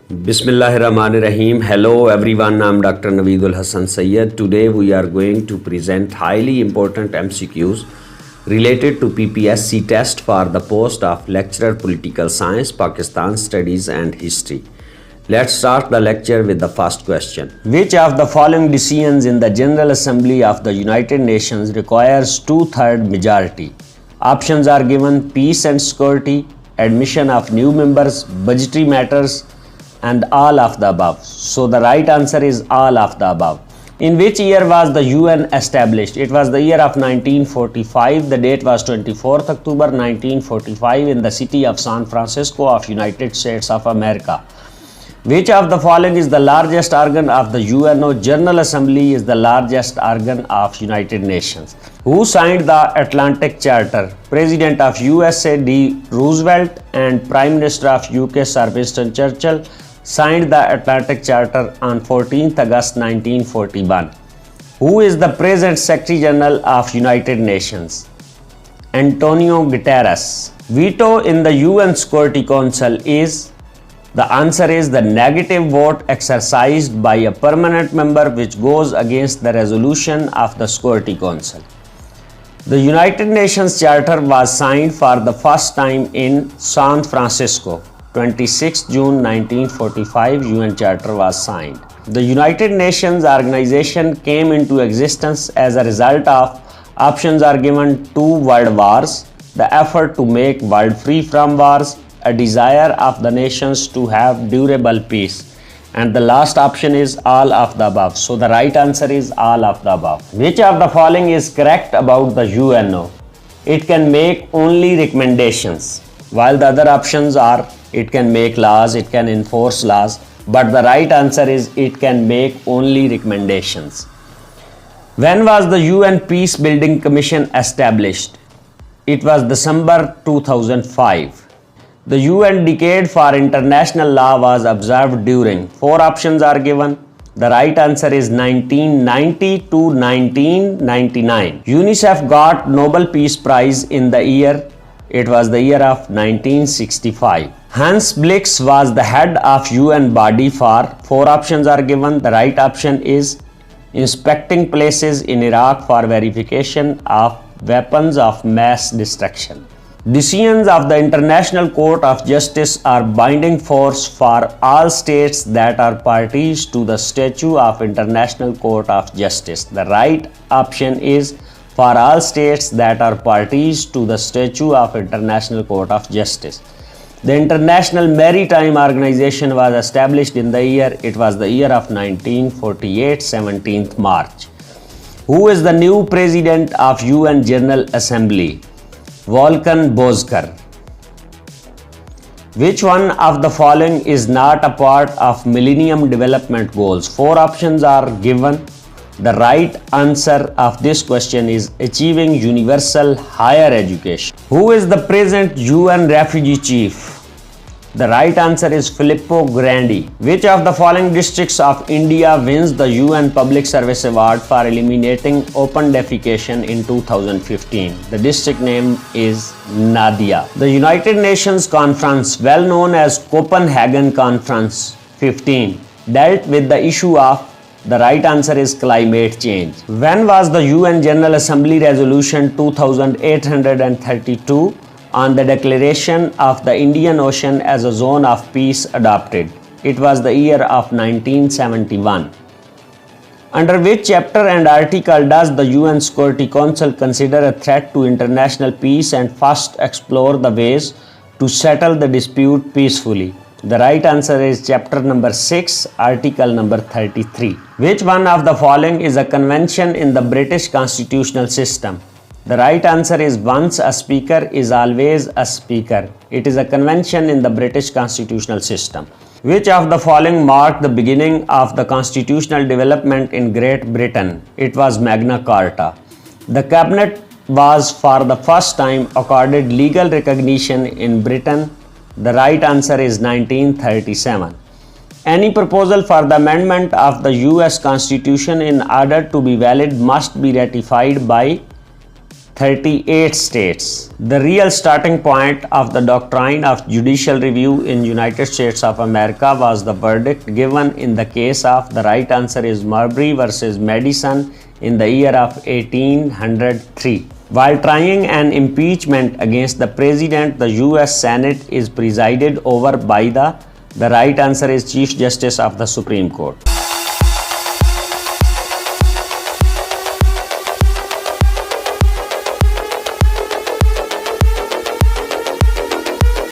Bismillahirrahmanirrahim. Hello everyone, I'm Dr. Naveedul Hassan Sayyed. Today we are going to present highly important MCQs related to PPSC test for the post of Lecturer Political Science, Pakistan Studies and History. Let's start the lecture with the first question. Which of the following decisions in the General Assembly of the United Nations requires two-thirds majority? Options are given: peace and security, admission of new members, budgetary matters, and all of the above. So the right answer is all of the above. In which year was the UN established? It was the year of 1945. The date was 24th October 1945 in the city of San Francisco of United States of America. Which of the following is the largest organ of the UNO? General Assembly is the largest organ of United Nations. Who signed the Atlantic Charter? President of USA D. Roosevelt and Prime Minister of UK Sir Winston Churchill signed the Atlantic Charter on 14th August 1941. Who is the present Secretary General of United Nations? Antonio Guterres. Veto in the UN Security Council is? The answer is the negative vote exercised by a permanent member which goes against the resolution of the Security Council. The United Nations Charter was signed for the first time in San Francisco. 26 June 1945, UN Charter was signed. The United Nations organization came into existence as a result of, options are given: two world wars, the effort to make world free from wars, a desire of the nations to have durable peace, and the last option is all of the above. So the right answer is all of the above. Which of the following is correct about the UNO? It can make only recommendations, while the other options are it can make laws, it can enforce laws, but the right answer is it can make only recommendations. When was the UN Peace Building Commission established? It was December 2005. The UN Decade for International Law was observed during. Four options are given. The right answer is 1990 to 1999. UNICEF got Nobel Peace Prize in the year. It was the year of 1965. Hans Blix was the head of UN body for. Four options are given. The right option is inspecting places in Iraq for verification of weapons of mass destruction. Decisions of the International Court of Justice are binding force for all states that are parties to the Statute of International Court of Justice. The right option is for all states that are parties to the Statute of International Court of Justice. The International Maritime Organization was established in the year, it was the year of 1948, 17th March. Who is the new president of UN General Assembly? Volkan Bozkır. Which one of the following is not a part of Millennium Development Goals? Four options are given. The right answer of this question is achieving universal higher education. Who is the present UN refugee chief? The right answer is Filippo Grandi. Which of the following districts of India wins the UN Public Service Award for eliminating open defecation in 2015? The district name is Nadia. The United Nations Conference, well known as Copenhagen Conference 15, dealt with the issue of. The right answer is climate change. When was the UN General Assembly Resolution 2832 on the declaration of the Indian Ocean as a zone of peace adopted? It was the year of 1971. Under which chapter and article does the UN Security Council consider a threat to international peace and first explore the ways to settle the dispute peacefully? The right answer is chapter number 6, article number 33. Which one of the following is a convention in the British constitutional system? The right answer is once a speaker is always a speaker. It is a convention in the British constitutional system. Which of the following marked the beginning of the constitutional development in Great Britain? It was Magna Carta. The cabinet was for the first time accorded legal recognition in Britain. The right answer is 1937. Any proposal for the amendment of the US Constitution in order to be valid must be ratified by 38 states. The real starting point of the doctrine of judicial review in United States of America was the verdict given in the case of the right answer is Marbury versus Madison in the year of 1803. While trying an impeachment against the president, the US Senate is presided over by the right answer is Chief Justice of the Supreme Court.